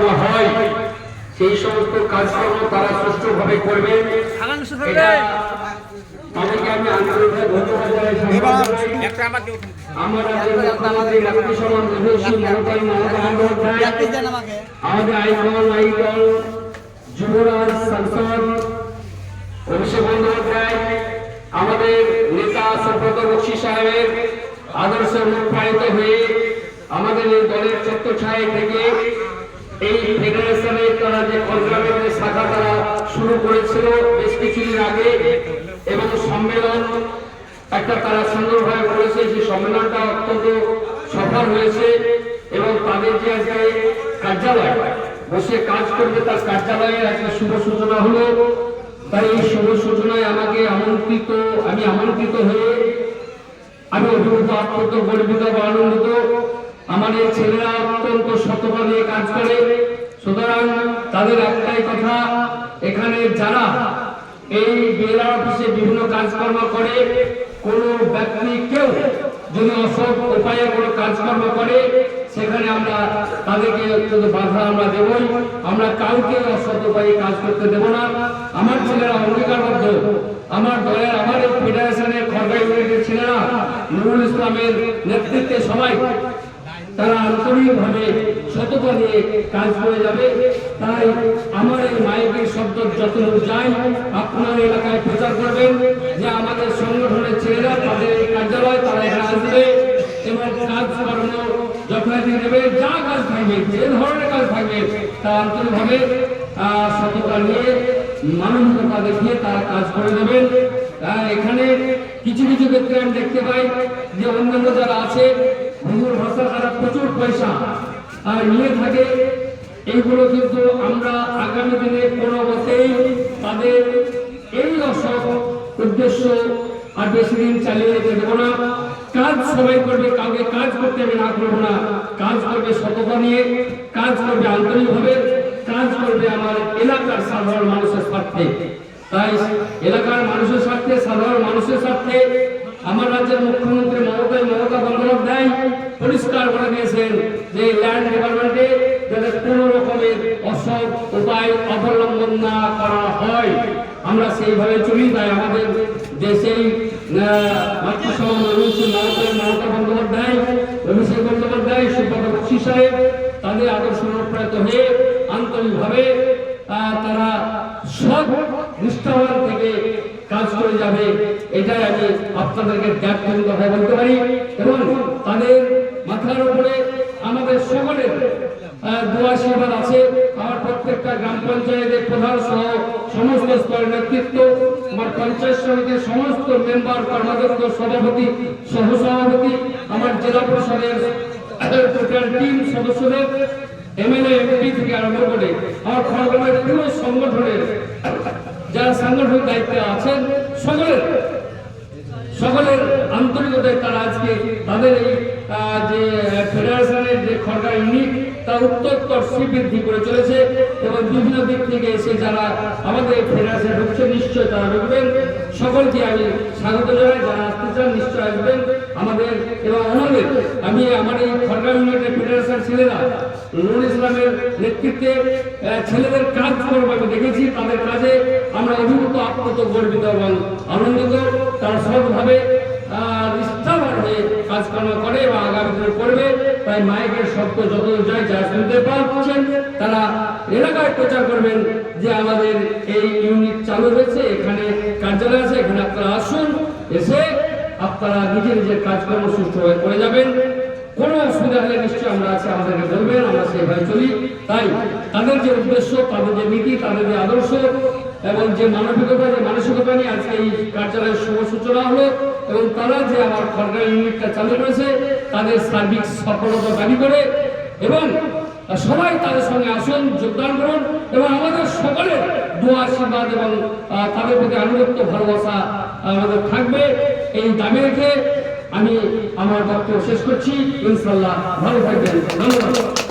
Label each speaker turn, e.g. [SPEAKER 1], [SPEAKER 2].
[SPEAKER 1] কাজকর্ম হয় সেই সমস্ত কাজকর্ম তারা সুষ্ঠুভাবে করবে। তাদেরকে আমি আন্তরিকভাবে ধন্যবাদ জানাই। আমার আমাদের আইকন যুবরাজ সাংসদ অভিষেক বন্দ্যোপাধ্যায়, আমাদের নেতা সুব্রত বক্সী সাহেবের আদর্শ অনুপ্রাণিত হয়ে আমাদের এই দলের ছত্রছায়া থেকে এই ফেডারেশনে তারা যে কনগ্রামের যে শাখা তারা শুরু করেছিল বেশ কিছুদিন আগে, এবং সম্মেলন একটা তারা সুন্দরভাবে করেছে। সেই সম্মেলনটা অত্যন্ত সফল হয়েছে এবং তাদের যে আজকে কার্যালয় বসে কাজ করবে তার কার্যালয়ের আজকে শুভ সূচনা হলো। তাই এই শুভ সূচনায় আমাকে আমি আমন্ত্রিত হয়ে আমি অভিভূত, অত্যন্ত গর্বিত বা আনন্দিত। আমাদের ছেলেরা অত্যন্ত সততা দিয়ে কাজ করে, সুতরাং তাদের একটাই কথা, এখানে যারা এই বিএলআর অফিসে বিভিন্ন কাজকর্ম করে কোনো ব্যক্তি কেউ যদি অসৎ উপায়ে কোনো কাজকর্ম করে সেখানে আমরা তাদেরকে বাধা আমরা দেবই। আমরা কাউকে অসৎ উপায়ে কাজ করতে দেব না। আমার ছেলেরা অঙ্গীকারবদ্ধ, আমার দলের আমার এই ফেডারেশনের খড়গা ইউনিটের ছেলেরা নুরুল ইসলামের নেতৃত্বে সবাই তারা আন্তরিকভাবে সততা নিয়ে কাজ করে যাবে। তাই আমার এই মাইকের শব্দ যত যাই আপনার এলাকায় প্রচার করবেন যে আমাদের সংগঠনের ছেলেরা তাদের কার্যালয় তারা এখানে আসবে এবং কাজকর্ম যথারীতি নেবে। যা কাজ থাকবে, যে ধরনের কাজ থাকবে তা আন্তরিকভাবে সততা নিয়ে মানবিকতা দেখিয়ে তারা কাজ করে দেবেন। এখানে কিছু কিছু ক্ষেত্রে আমি দেখতে পাই যে অন্যান্য যারা আছে হিন্দুর ভাষা তারা প্রচুর পয়সা নিয়ে থাকে। এইগুলো কিন্তু আমরা আগামী দিনে কোনো মতেই তাদের এই অসৎ উদ্দেশ্য আর বেশি দিন চালিয়ে যেতে দেবো না। কাজ সবাই করবে, কাউকে কাজ করতে আমি না করবো না। কাজ করবে সততা নিয়ে, কাজ করবে আন্তরিকভাবে, কাজ করবে আমার এলাকার সাধারণ মানুষের স্বার্থে। তাই এলাকার মানুষের স্বার্থে, সাধারণ মানুষের স্বার্থে আমার রাজ্যের মুখ্যমন্ত্রী মমতা বন্দ্যোপাধ্যায় পরিষ্কার করে দিয়েছেন যে ল্যান্ড ডিপার্টমেন্টে যাতে কোনো রকমের অসৎ উপায় অবলম্বন না করা হয় আমরা সেইভাবে চলি। তাই আমাদের দেশেই মমতা বন্দ্যোপাধ্যায়, অভিষেক বন্দ্যোপাধ্যায়, সুব্রত বক্সী সাহেব তাদের আদর্শ অনুপ্রাণিত হয়ে আন্তরিকভাবে তারা সব নিষ্ঠাবান থেকে কাজ করে যাবে। এটাই আমি আপনাদেরকে ত্যাগপূর্ণ কথা বলতে পারি। এবং তাদের মাথার উপরে আমাদের সকলের দোয়াশীর্বাদ আছে। আমার প্রত্যেকটা গ্রাম পঞ্চায়েতের প্রধান সহ সমস্ত স্তরের নেতৃত্ব, আমার পঞ্চায়েত সমিতির সমস্ত মেম্বার, কর্মাধ্যক্ষ, সভাপতি, সহসভাপতি, আমার জেলা পরিষদের টোটাল টিম সদস্যদের, এমএলএ এমপি থেকে আরম্ভ করে আমার খড়গ্রামের পুরো সংগঠনের যারা সাংগঠনিক দায়িত্বে আছেন সকলের আন্তরিকতায় তারা আজকে তাদের এই যে ফেডারেশনের যে খড়গা ইউনিট তা উত্তরোত্তর বৃদ্ধি করে চলেছে এবং বিভিন্ন দিক থেকে এসে যারা আমাদের ফেডারেশনে ঢুকছে নিশ্চয় তারা ঢুকবেন। সকলকে আমি স্বাগত জানাই, যারা আসতে চান নিশ্চয় আসবেন আমাদের। এবং ওনাদের আমি আমার এই খড়গা ইউনিটের ফেডারেশন ছেলেরা নুরুল ইসলামের নেতৃত্বে ছেলেদের কাজ করবো আমি দেখেছি। তাদের কাজে আমরা অভিভূত, আপ্লুত, গর্বিত এবং আনন্দিত। তারা সৎভাবে নিষ্ঠাবান হয়ে কাজকর্ম করে এবং আগামী দিনে করবে। তাই মাইকের শব্দ যত যায় যা শুনতে পাচ্ছেন তারা এলাকায় প্রচার করবেন যে আমাদের এই ইউনিট চালু হয়েছে, এখানে কার্যালয় আছে, এখানে আপনারা আসুন, এসে আপনারা নিজের নিজের কাজকর্ম সুষ্ঠুভাবে করে যাবেন। কোনো অসুবিধা হলে নিশ্চয়ই আমরা আছি, আমাদেরকে বলবেন, আমরা সেভাবে চলি। তাই তাদের যে উদ্দেশ্য, তাদের যে নীতি, তাদের যে আদর্শ এবং যে মানবিকতা, যে মানসিকতা নিয়ে আজকে এই কার্যালয়ের শুভ সূচনা হলো এবং তারা যে আমার খড়গা ইউনিটটা চালু করেছে তাদের সার্বিক সফলতা দাবি করে এবং সবাই তাদের সঙ্গে আসুন, যোগদান করুন এবং আমাদের সকলের দোয়া আশীর্বাদ এবং তাদের প্রতি আনুগত্য ভালোবাসা আমাদের থাকবে। এই দাবি রেখে আমি আমার বক্তব্য শেষ করছি। ইনশাআল্লাহ ভালো থাকবেন। ধন্যবাদ।